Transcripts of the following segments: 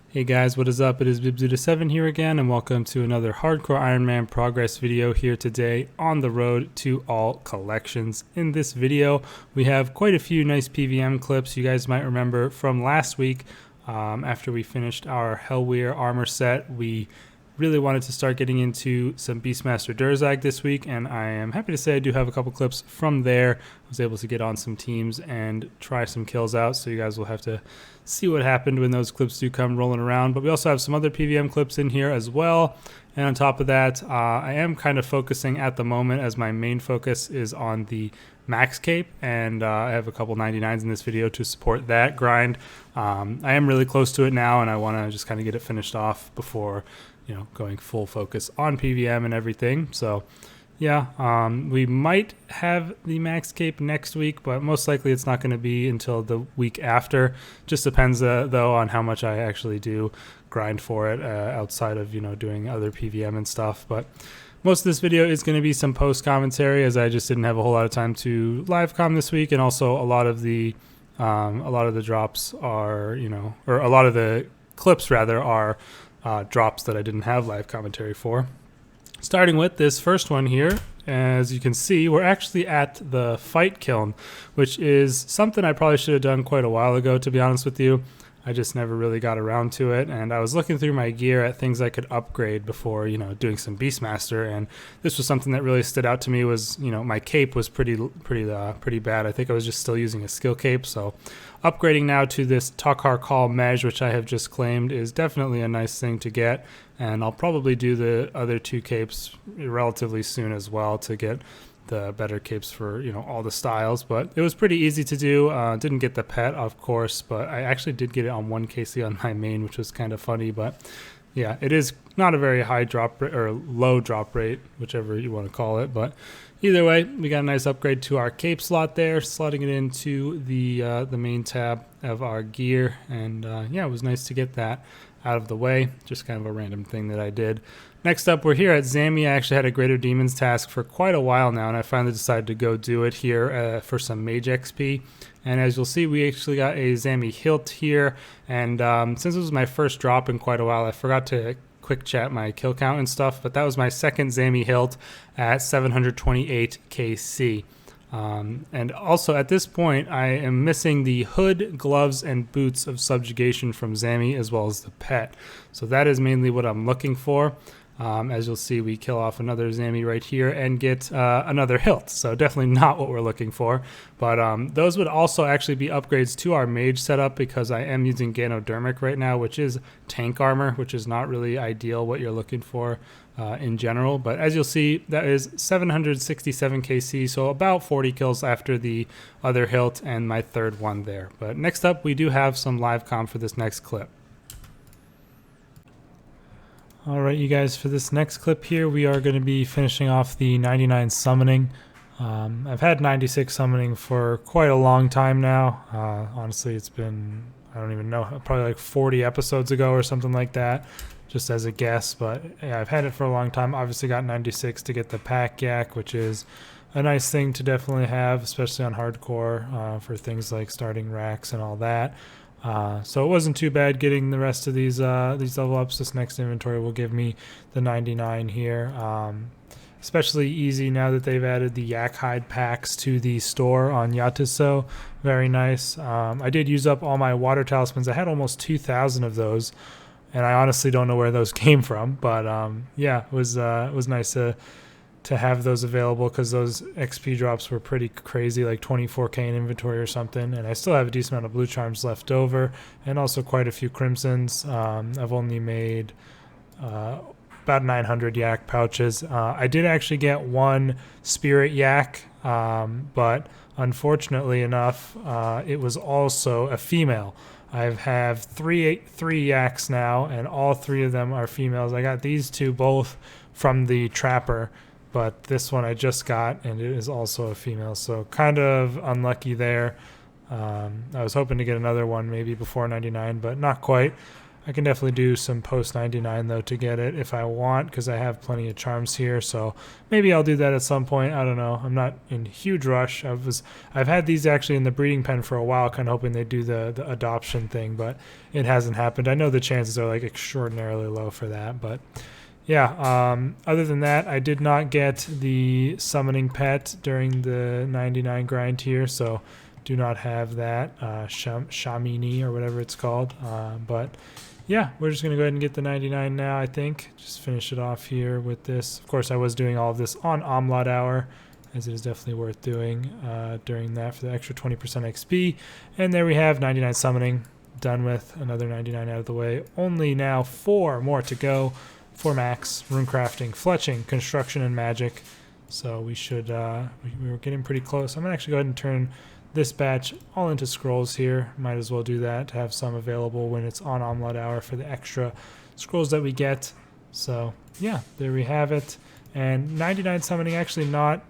Hey guys, what is up? It is Bibzuda7 here again, and welcome to another Hardcore Iron Man progress video here today on the road to all collections. In this video, we have quite a few nice PVM clips you guys might remember from last week. After we finished our Hellweir armor set, we really wanted to start getting into some Beastmaster Durzag this week, and I am happy to say I do have a couple clips from there. I was able to get on some teams and try some kills out, so you guys will have to see what happened when those clips do come rolling around. But we also have some other PVM clips in here as well. And on top of that, I am kind of focusing at the moment, as my main focus is on the max cape, and I have a couple 99s in this video to support that grind. I am really close to it now, and I want to just kind of get it finished off before going full focus on PVM and everything. So yeah, we might have the max cape next week, but most likely it's not going to be until the week after. Just depends though on how much I actually do grind for it outside of doing other PVM and stuff. But most of this video is going to be some post commentary, as I just didn't have a whole lot of time to live com this week, and also a lot of the drops are or a lot of the clips rather are drops that I didn't have live commentary for. Starting with this first one here, as you can see, we're actually at the fight kiln, which is something I probably should have done quite a while ago, to be honest with you. I just never really got around to it, and I was looking through my gear at things I could upgrade before, doing some Beastmaster, and this was something that really stood out to me. Was my cape was pretty bad. I think I was just still using a skill cape, so upgrading now to this Takar Call Mej, which I have just claimed, is definitely a nice thing to get, and I'll probably do the other two capes relatively soon as well to get the better capes for all the styles. But it was pretty easy to do. Didn't get the pet, of course, but I actually did get it on 1 KC on my main, which was kind of funny. But yeah, it is not a very high drop rate, or low drop rate, whichever you want to call it. But either way, we got a nice upgrade to our cape slot there, slotting it into the main tab of our gear. And yeah, it was nice to get that out of the way. Just kind of a random thing that I did. Next up, we're here at Zamy. I actually had a Greater Demons task for quite a while now, and I finally decided to go do it here for some Mage XP. And as you'll see, we actually got a Zamy hilt here, and since it was my first drop in quite a while, I forgot to quick chat my kill count and stuff, but that was my second Zamy hilt at 728 KC. And also at this point, I am missing the hood, gloves, and boots of subjugation from Zamy, as well as the pet. So that is mainly what I'm looking for. As you'll see, we kill off another Zamy right here and get another hilt. So definitely not what we're looking for. But those would also actually be upgrades to our mage setup, because I am using Ganodermic right now, which is tank armor, which is not really ideal what you're looking for in general. But as you'll see, that is 767 KC, so about 40 kills after the other hilt and my third one there. But next up, we do have some live comm for this next clip. Alright, you guys, for this next clip here, we are going to be finishing off the 99 summoning. I've had 96 summoning for quite a long time now. Honestly, it's been, I don't even know, probably like 40 episodes ago or something like that, just as a guess. But yeah, I've had it for a long time. Obviously got 96 to get the pack yak, which is a nice thing to definitely have, especially on hardcore, for things like starting racks and all that. So it wasn't too bad getting the rest of these level ups. This next inventory will give me the 99 here. Especially easy now that they've added the yak hide packs to the store on Yatiso. Very nice. I did use up all my water talismans. I had almost 2,000 of those, and I honestly don't know where those came from. But yeah, it was nice to have those available, because those XP drops were pretty crazy, like 24k in inventory or something. And I still have a decent amount of blue charms left over, and also quite a few crimsons. I've only made about 900 yak pouches. I did actually get one spirit yak, but unfortunately enough, it was also a female. I have three yaks now, and all 3 of them are females. I got these 2 both from the trapper, but this one I just got, and it is also a female, so kind of unlucky there. I was hoping to get another one maybe before 99, but not quite. I can definitely do some post 99 though to get it if I want, because I have plenty of charms here. So maybe I'll do that at some point. I don't know. I'm not in a huge rush. I've had these actually in the breeding pen for a while, kind of hoping they do the adoption thing, but it hasn't happened. I know the chances are like extraordinarily low for that, but yeah. Other than that, I did not get the summoning pet during the 99 grind here, so do not have that Shamini or whatever it's called. But yeah, we're just gonna go ahead and get the 99 now. I think just finish it off here with this. Of course, I was doing all of this on Omlot hour, as it is definitely worth doing during that for the extra 20% XP. And there we have 99 summoning done with. Another 99 out of the way. Only now 4 more to go for max. Runecrafting, fletching, construction, and magic. So we should we were getting pretty close. I'm gonna actually go ahead and turn this batch all into scrolls here. Might as well do that to have some available when it's on Omlot hour for the extra scrolls that we get. So yeah, there we have it. And 99 summoning actually not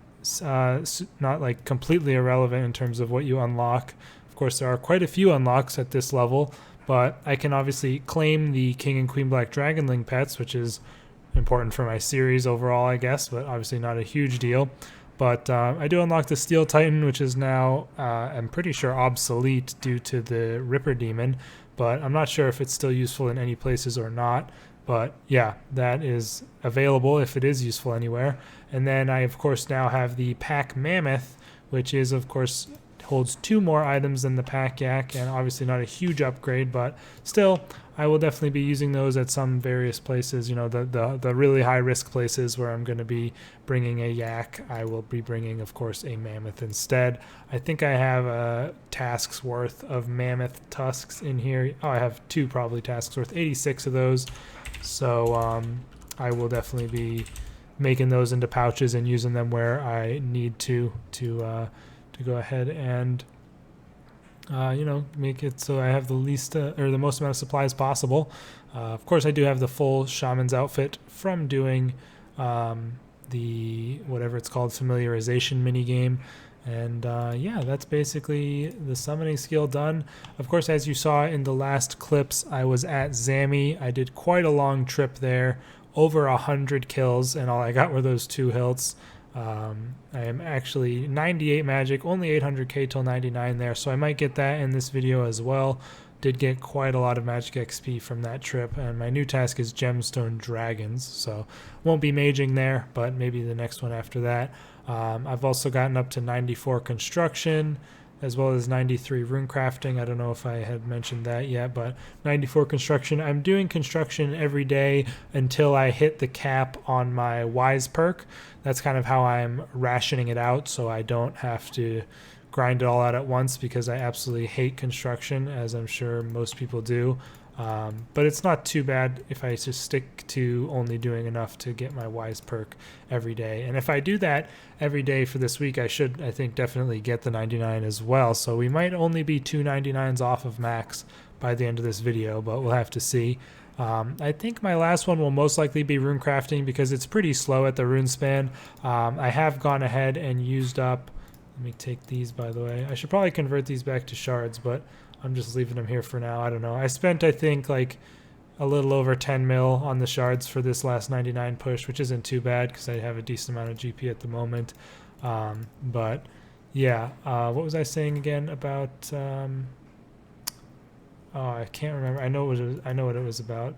like completely irrelevant in terms of what you unlock. Of course, there are quite a few unlocks at this level, but I can obviously claim the King and Queen Black Dragonling pets, which is important for my series overall, I guess, but obviously not a huge deal. But I do unlock the Steel Titan, which is now, I'm pretty sure, obsolete due to the Ripper Demon. But I'm not sure if it's still useful in any places or not. But yeah, that is available if it is useful anywhere. And then I, of course, now have the Pack Mammoth, which is, of course, holds 2 more items than the Pack Yak. And obviously not a huge upgrade, but still, I will definitely be using those at some various places. You know, the really high risk places where I'm going to be bringing a yak, I will be bringing, of course, a mammoth instead. I think I have a task's worth of mammoth tusks in here. Oh, I have 2 probably tasks worth, 86 of those. So I will definitely be making those into pouches and using them where I need to go ahead and you know, make it so I have the least or the most amount of supplies possible. Of course, I do have the full shaman's outfit from doing the whatever it's called, familiarization minigame. And yeah, that's basically the summoning skill done. Of course, as you saw in the last clips, I was at Zamy. I did quite a long trip there, over 100 kills, and all I got were those 2 hilts. I am actually 98 magic, only 800k till 99 there, so I might get that in this video as well. Did get quite a lot of magic XP from that trip, and my new task is Gemstone Dragons, so won't be maging there, but maybe the next one after that. I've also gotten up to 94 construction, as well as 93 runecrafting. I don't know if I had mentioned that yet, but 94 construction. I'm doing construction every day until I hit the cap on my Wise perk. That's kind of how I'm rationing it out, so I don't have to grind it all out at once, because I absolutely hate construction, as I'm sure most people do. But it's not too bad if I just stick to only doing enough to get my Wise perk every day. And if I do that every day for this week, I should, I think, definitely get the 99 as well. So we might only be 2 99s off of max by the end of this video, but we'll have to see. I think my last one will most likely be runecrafting, because it's pretty slow at the rune span. I have gone ahead and used up, let me take these, by the way. I should probably convert these back to shards, but I'm just leaving them here for now. I don't know. I spent, I think, like a little over 10 mil on the shards for this last 99 push, which isn't too bad because I have a decent amount of GP at the moment. But yeah, what was I saying again about? Oh, I can't remember. I know what it was about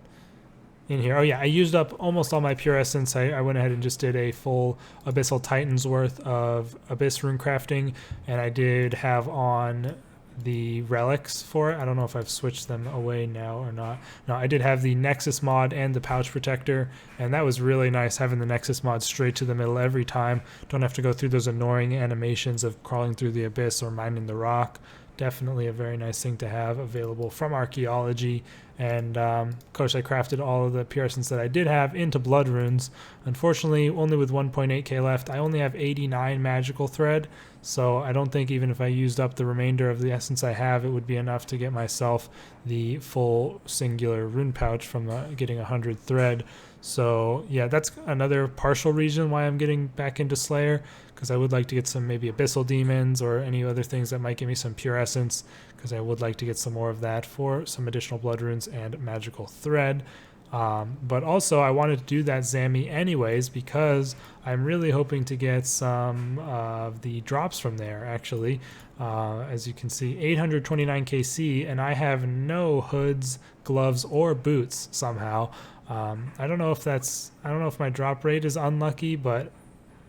in here. Oh yeah, I used up almost all my pure essence. I went ahead and just did a full Abyssal Titan's worth of Abyss runecrafting, and I did have on the relics for it. I don't know if I've switched them away now or not. No, I did have the Nexus mod and the pouch protector, and that was really nice having the Nexus mod straight to the middle every time. Don't have to go through those annoying animations of crawling through the abyss or mining the rock. Definitely a very nice thing to have available from archaeology. And of course, I crafted all of the pure essence that I did have into blood runes. Unfortunately, only with 1.8k left. I only have 89 magical thread, so I don't think even if I used up the remainder of the essence I have, it would be enough to get myself the full singular rune pouch from getting 100 thread. So yeah, that's another partial reason why I'm getting back into Slayer, because I would like to get some maybe abyssal demons or any other things that might give me some pure essence, because I would like to get some more of that for some additional blood runes and magical thread. But also I wanted to do that Zamy anyways, because I'm really hoping to get some of the drops from there actually. As you can see, 829 KC, and I have no hoods, gloves, or boots somehow. I don't know if my drop rate is unlucky, but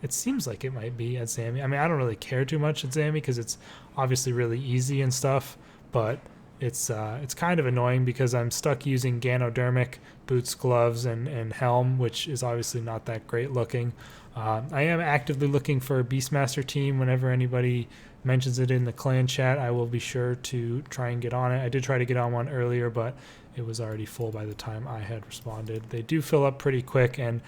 it seems like it might be at Zamy. I mean, I don't really care too much at Zamy because it's obviously really easy and stuff, but it's kind of annoying because I'm stuck using Ganodermic boots, gloves, and helm, which is obviously not that great looking. I am actively looking for a Beastmaster team. Whenever anybody mentions it in the clan chat, I will be sure to try and get on it. I did try to get on one earlier, but it was already full by the time I had responded. They do fill up pretty quick, and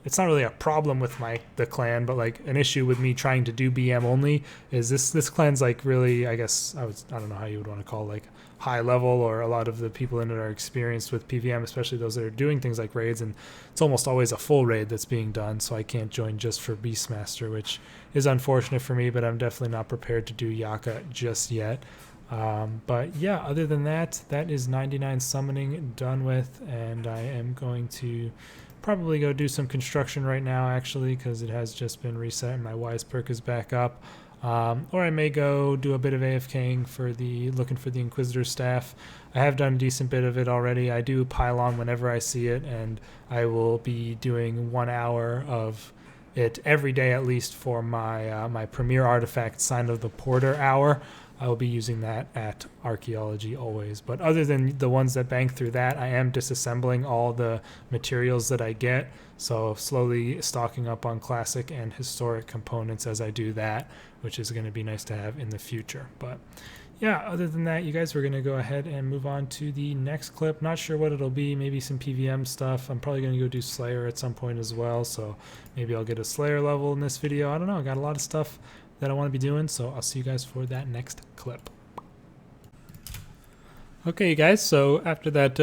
it's not really a problem with the clan, but like an issue with me trying to do BM only is this clan's like really, I guess I don't know how you would want to call it, like high level, or a lot of the people in it are experienced with PVM, especially those that are doing things like raids, and it's almost always a full raid that's being done, so I can't join just for Beastmaster, which is unfortunate for me, but I'm definitely not prepared to do Yaka just yet. But yeah, other than that, that is 99 summoning done with, and I am going to probably go do some construction right now actually, because it has just been reset and my wise perk is back up. Or I may go do a bit of AFKing looking for the Inquisitor staff. I have done a decent bit of it already. I do pile on whenever I see it, and I will be doing 1 hour of it every day at least for my my premier artifact, Sign of the Porter hour. I will be using that at archaeology always. But other than the ones that bank through that, I am disassembling all the materials that I get. So slowly stocking up on classic and historic components as I do that, which is going to be nice to have in the future. But yeah, other than that, you guys, we're going to go ahead and move on to the next clip. Not sure what it'll be, maybe some PVM stuff. I'm probably going to go do Slayer at some point as well. So maybe I'll get a Slayer level in this video. I don't know, I got a lot of stuff that I want to be doing, so I'll see you guys for that next clip. Okay, you guys, so after that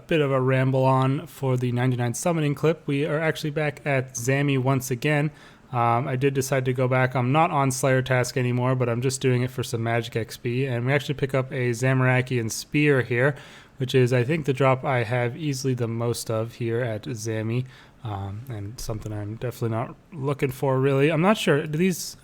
bit of a ramble on for the 99 summoning clip, we are actually back at Zamy once again. I did decide to go back. I'm not on Slayer task anymore, but I'm just doing it for some magic XP, and we actually pick up a Zamarakian spear here, which is, I think, the drop I have easily the most of here at Zamy. And something I'm definitely not looking for, really. I'm not sure.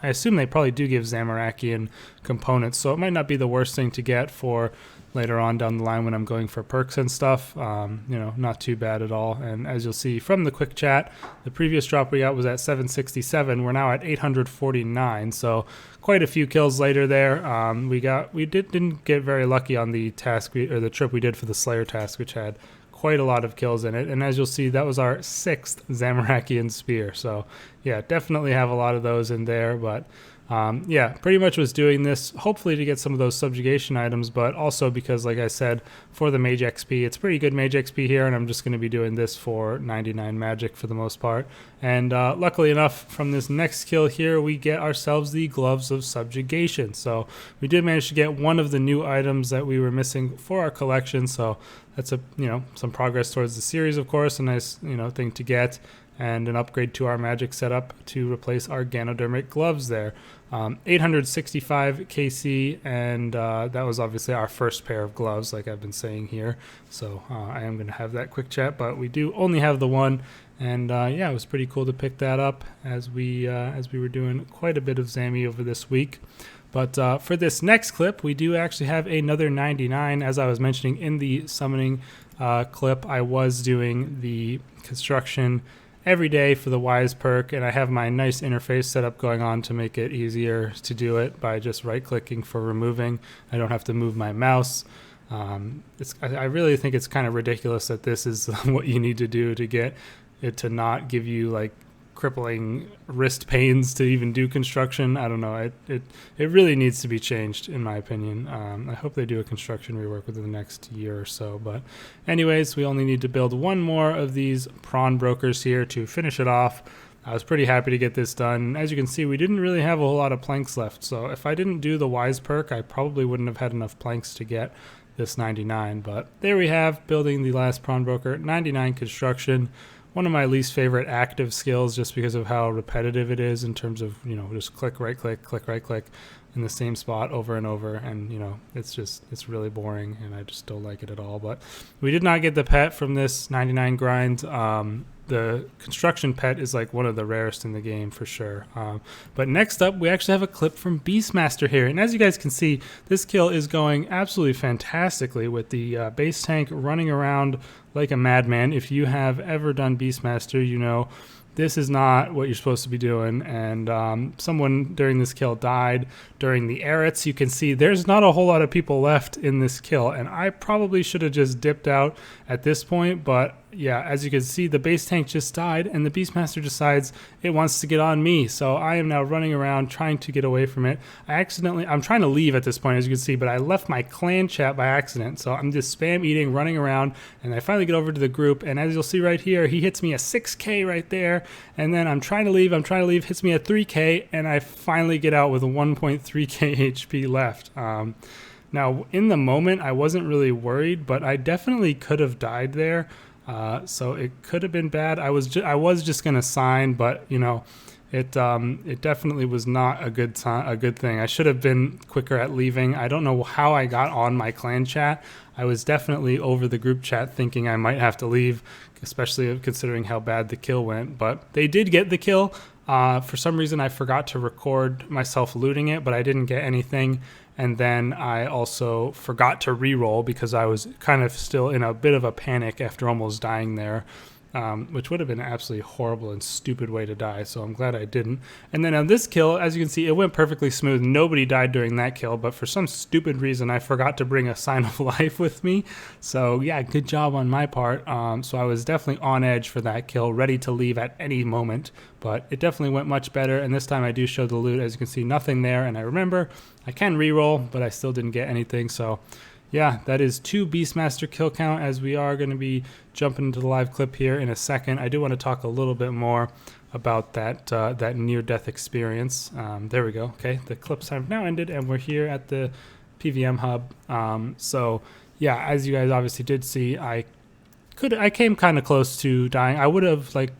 I assume they probably do give Zamarakian components, so it might not be the worst thing to get for later on down the line when I'm going for perks and stuff. Not too bad at all. And as you'll see from the quick chat, the previous drop we got was at 767. We're now at 849, so quite a few kills later there. We didn't get very lucky on the task or the trip we did for the Slayer task, which had quite a lot of kills in it, and as you'll see, that was our 6th Zamarakian spear. So yeah, definitely have a lot of those in there, but yeah, pretty much was doing this hopefully to get some of those subjugation items, but also because, like I said, for the mage XP, it's pretty good mage XP here, and I'm just going to be doing this for 99 magic for the most part. And luckily enough, from this next kill here, we get ourselves the gloves of subjugation. So we did manage to get one of the new items that we were missing for our collection, so that's some progress towards the series, of course, a nice thing to get, and an upgrade to our magic setup to replace our Ganodermic gloves there. 865 KC, and that was obviously our first pair of gloves, like I've been saying here. So I am going to have that quick chat, but we do only have the one, and yeah, it was pretty cool to pick that up as we were doing quite a bit of Zamy over this week. But for this next clip, we do actually have another 99. As I was mentioning in the summoning clip, I was doing the construction every day for the wise perk, and I have my nice interface set up going on to make it easier to do it by just right clicking for removing. I don't have to move my mouse. I really think it's kind of ridiculous that this is what you need to do to get it to not give you like crippling wrist pains to even do construction. I don't know, it really needs to be changed in my opinion. I hope they do a construction rework within the next year or so, but anyways, we only need to build one more of these prawn brokers here to finish it off. I was pretty happy to get this done. As you can see, we didn't really have a whole lot of planks left, so if I didn't do the wise perk, I probably wouldn't have had enough planks to get this 99, but there we have, building the last prawn broker, 99 construction. one of my least favorite active skills just because of how repetitive it is in terms of, you know, just click, right click in the same spot over and over. And, you know, it's really boring and I just don't like it at all. But we did not get the pet from this 99 grind. The construction pet is like one of the rarest in the game for sure. But next up, we actually have a clip from Beastmaster here. And as you guys can see, this kill is going absolutely fantastically with the base tank running around like a madman. If you have ever done Beastmaster, you know this is not what you're supposed to be doing. And someone during this kill died during the Arets. You can see there's not a whole lot of people left in this kill, and I probably should have just dipped out at this point. But yeah, as you can see, the base tank just died and the Beastmaster decides it wants to get on me. So I am now running around trying to get away from it. I'm trying to leave at this point, as you can see, but I left my clan chat by accident. So I'm just spam eating, running around, and I finally get over to the group. And as you'll see right here, he hits me a 6K right there. And then I'm trying to leave, hits me a 3K, and I finally get out with a 1.3K HP left. Now, in the moment, I wasn't really worried, but I definitely could have died there. So it could have been bad. I was just gonna sign, but you know, it definitely was not a good thing. I should have been quicker at leaving. I don't know how I got on my clan chat. I was definitely over the group chat thinking I might have to leave, especially considering how bad the kill went. But they did get the kill. For some reason, I forgot to record myself looting it, but I didn't get anything. And then I also forgot to re-roll because I was kind of still in a bit of a panic after almost dying there, which would have been an absolutely horrible and stupid way to die. So I'm glad I didn't. And then on this kill, as you can see, it went perfectly smooth. Nobody died during that kill, but for some stupid reason, I forgot to bring a sign of life with me. So yeah, good job on my part. So I was definitely on edge for that kill, ready to leave at any moment, but it definitely went much better. And this time I do show the loot. As you can see, nothing there. And I remember I can re-roll, but I still didn't get anything. So yeah, that is 2 Beastmaster kill count, as we are going to be jumping into the live clip here in a second. I do want to talk a little bit more about that near-death experience. There we go. Okay, the clips have now ended, and we're here at the PVM hub. So yeah, as you guys obviously did see, I came kind of close to dying. I would have, like,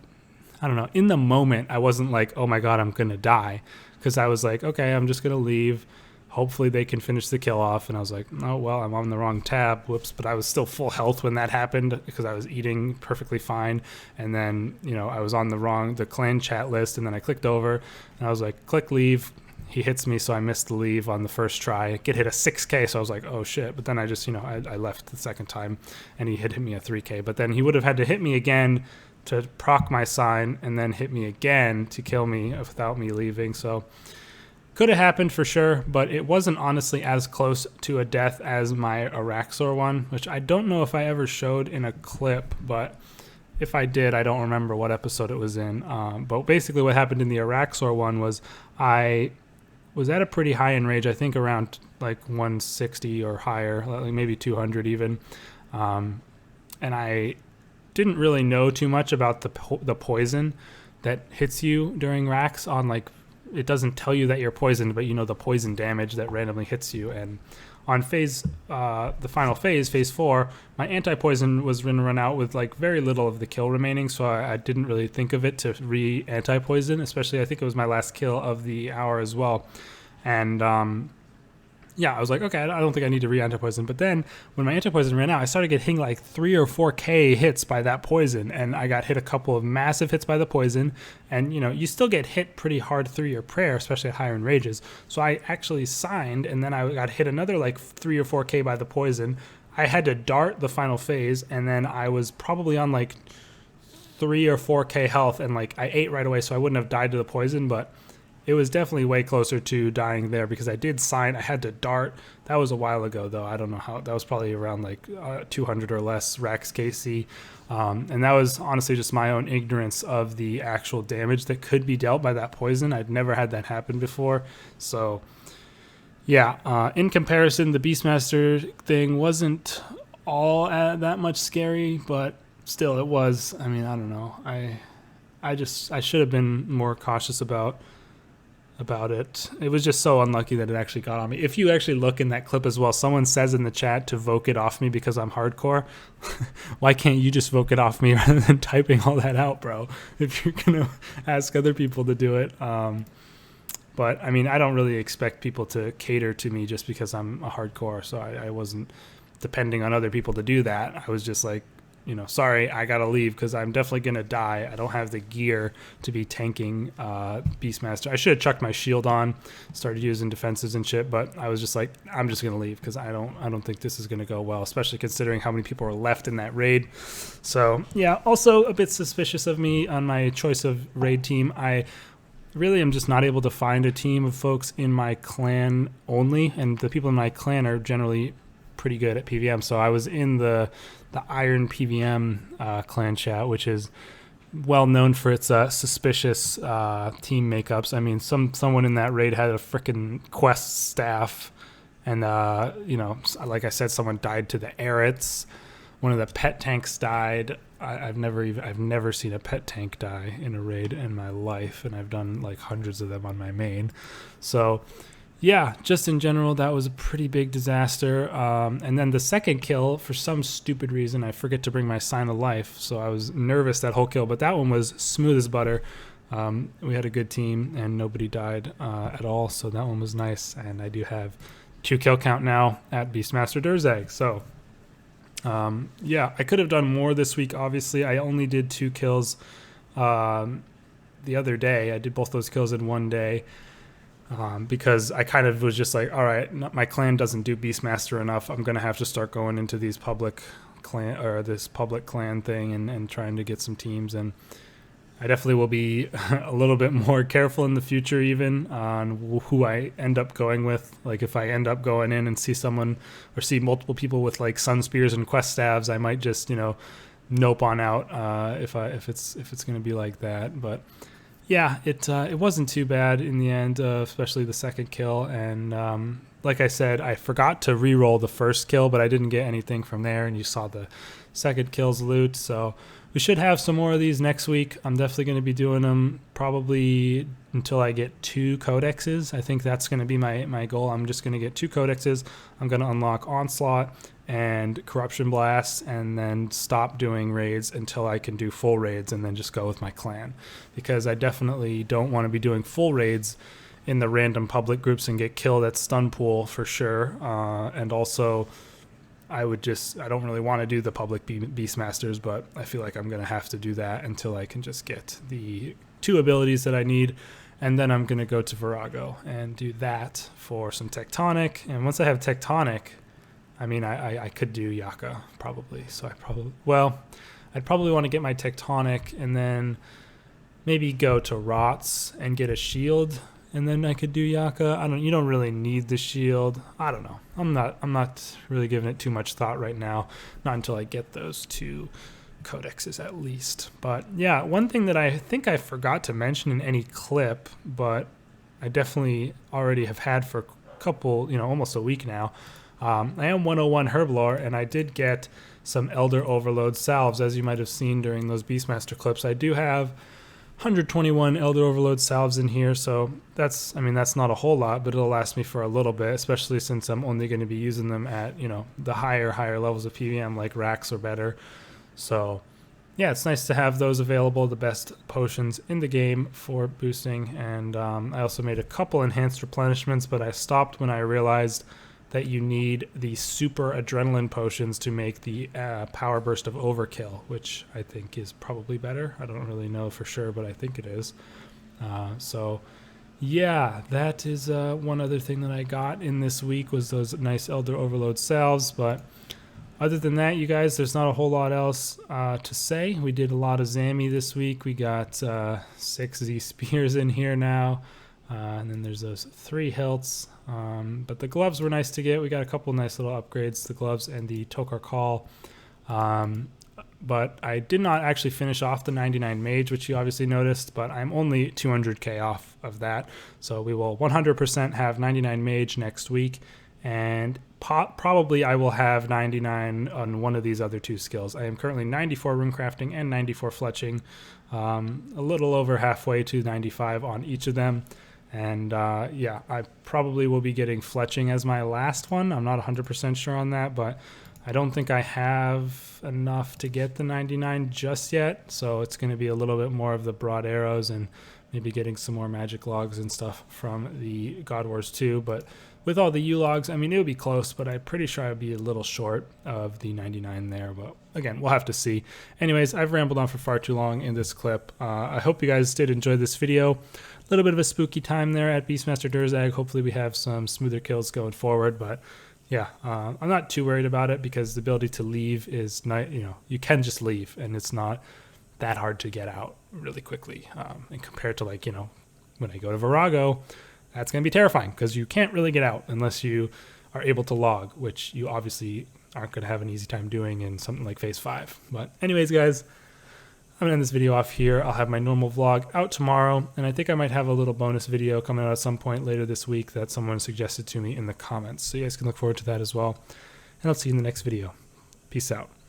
I don't know, in the moment, I wasn't like, oh my god, I'm going to die, because I was like, okay, I'm just going to leave. Hopefully they can finish the kill off. And I was like, oh, well, I'm on the wrong tab. Whoops. But I was still full health when that happened because I was eating perfectly fine. And then, you know, I was on the clan chat list. And then I clicked over and I was like, click leave. He hits me. So I missed the leave on the first try. I get hit a 6K. So I was like, oh shit. But then I just, you know, I left the second time and he hit me a 3K. But then he would have had to hit me again to proc my sign and then hit me again to kill me without me leaving. So could have happened for sure, but it wasn't honestly as close to a death as my Araxor one, which I don't know if I ever showed in a clip, but if I did, I don't remember what episode it was in. But basically what happened in the Araxor one was I was at a pretty high enrage, I think around like 160 or higher, like maybe 200 even. And I didn't really know too much about the poison that hits you during racks on, like, it doesn't tell you that you're poisoned, but you know the poison damage that randomly hits you. And on the final phase 4, my anti-poison was going to run out with like very little of the kill remaining, so I didn't really think of it to anti-poison, especially I think it was my last kill of the hour as well. And yeah, I was like, okay, I don't think I need to anti-poison. But then when my anti-poison ran out, I started getting like 3 or 4K hits by that poison. And I got hit a couple of massive hits by the poison. And, you know, you still get hit pretty hard through your prayer, especially at higher enrages. So I actually signed, and then I got hit another like 3 or 4K by the poison. I had to dart the final phase, and then I was probably on like 3 or 4K health. And like I ate right away, so I wouldn't have died to the poison, but it was definitely way closer to dying there because I did sign. I had to dart. That was a while ago, though. I don't know how. That was probably around like 200 or less Rax KC. And that was honestly just my own ignorance of the actual damage that could be dealt by that poison. I'd never had that happen before. So, yeah, in comparison, the Beastmaster thing wasn't all that much scary, but still it was. I mean, I don't know. I should have been more cautious about about it. It was just so unlucky that it actually got on me. If you actually look in that clip as well, someone says in the chat to voke it off me because I'm hardcore. Why can't you just voke it off me rather than typing all that out, bro? If you're going to ask other people to do it. But I mean, I don't really expect people to cater to me just because I'm a hardcore. So I wasn't depending on other people to do that. I was just like, you know, sorry, I gotta leave because I'm definitely gonna die. I don't have the gear to be tanking Beastmaster. I should have chucked my shield on, started using defenses and shit, but I was just like, I'm just gonna leave because I don't think this is gonna go well, especially considering how many people are left in that raid. So yeah, also a bit suspicious of me on my choice of raid team. I really am just not able to find a team of folks in my clan only, and the people in my clan are generally pretty good at PVM. So I was in the Iron PVM clan chat, which is well known for its suspicious team makeups. I mean, someone in that raid had a freaking quest staff, and you know, like I said, someone died to the Arets. One of the pet tanks died. I've never seen a pet tank die in a raid in my life, and I've done like hundreds of them on my main. So yeah, just in general, that was a pretty big disaster. And then the second kill, for some stupid reason, I forget to bring my sign of life, so I was nervous that whole kill, but that one was smooth as butter. We had a good team, and nobody died at all, so that one was nice. And I do have 2 kill count now at Beastmaster Durzag. So yeah, I could have done more this week, obviously. I only did 2 kills the other day. I did both those kills in one day. Because I kind of was just like, all right, my clan doesn't do Beastmaster enough. I'm going to have to start going into these public clan or this public clan thing and trying to get some teams. And I definitely will be a little bit more careful in the future, even on who I end up going with. Like if I end up going in and see someone or see multiple people with like sun spears and quest staves, I might just, you know, nope on out if it's going to be like that. But yeah, it wasn't too bad in the end, especially the second kill. And like I said, I forgot to re-roll the first kill, but I didn't get anything from there. And you saw the second kill's loot. So we should have some more of these next week. I'm definitely going to be doing them probably until I get 2 codexes. I think that's going to be my goal. I'm just going to get 2 codexes. I'm going to unlock Onslaught and Corruption Blast, and then stop doing raids until I can do full raids, and then just go with my clan, because I definitely don't want to be doing full raids in the random public groups and get killed at stun pool for sure. And also I don't really want to do the public Beastmasters, but I feel like I'm going to have to do that until I can just get the 2 abilities that I need. And then I'm going to go to Virago and do that for some Tectonic. And once I have Tectonic, I mean, I could do Yaka probably. So I'd probably want to get my Tectonic and then maybe go to Rots and get a shield, and then I could do Yaka. You don't really need the shield. I don't know. I'm not really giving it too much thought right now. Not until I get those 2 codexes at least. But yeah, one thing that I think I forgot to mention in any clip, but I definitely already have had for a couple, almost a week now. I am 101 Herblore, and I did get some Elder Overload salves, as you might have seen during those Beastmaster clips. I do have 121 Elder Overload salves in here, so that's not a whole lot, but it'll last me for a little bit, especially since I'm only going to be using them at, the higher levels of PVM, like racks or better. So yeah, it's nice to have those available, the best potions in the game for boosting. And I also made a couple enhanced replenishments, but I stopped when I realized that you need the super adrenaline potions to make the power burst of overkill, which I think is probably better. I don't really know for sure, but I think it is. So yeah, that is one other thing that I got in this week, was those nice Elder Overload salves. But other than that, you guys, there's not a whole lot else to say. We did a lot of Zamy this week. We got 6 Z spears in here now. And then there's those 3 hilts. But the gloves were nice to get. We got a couple nice little upgrades, the gloves and the Tokar Call. But I did not actually finish off the 99 Mage, which you obviously noticed, but I'm only 200k off of that. So we will 100% have 99 Mage next week. And probably I will have 99 on one of these other 2 skills. I am currently 94 runecrafting and 94 fletching. A little over halfway to 95 on each of them. And yeah, I probably will be getting fletching as my last one. I'm not 100% sure on that, but I don't think I have enough to get the 99 just yet. So it's going to be a little bit more of the broad arrows and maybe getting some more magic logs and stuff from the God Wars 2. But with all the U logs, I mean, it would be close, but I'm pretty sure I'd be a little short of the 99 there. But again, we'll have to see. Anyways, I've rambled on for far too long in this clip. I hope you guys did enjoy this video. A little bit of a spooky time there at Beastmaster Durzag. Hopefully we have some smoother kills going forward, but yeah, I'm not too worried about it because the ability to leave is not, you can just leave and it's not that hard to get out really quickly. And compared to when I go to Virago, that's going to be terrifying because you can't really get out unless you are able to log, which you obviously aren't going to have an easy time doing in something like Phase 5. But anyways, guys, I'm going to end this video off here. I'll have my normal vlog out tomorrow, and I think I might have a little bonus video coming out at some point later this week that someone suggested to me in the comments. So you guys can look forward to that as well. And I'll see you in the next video. Peace out.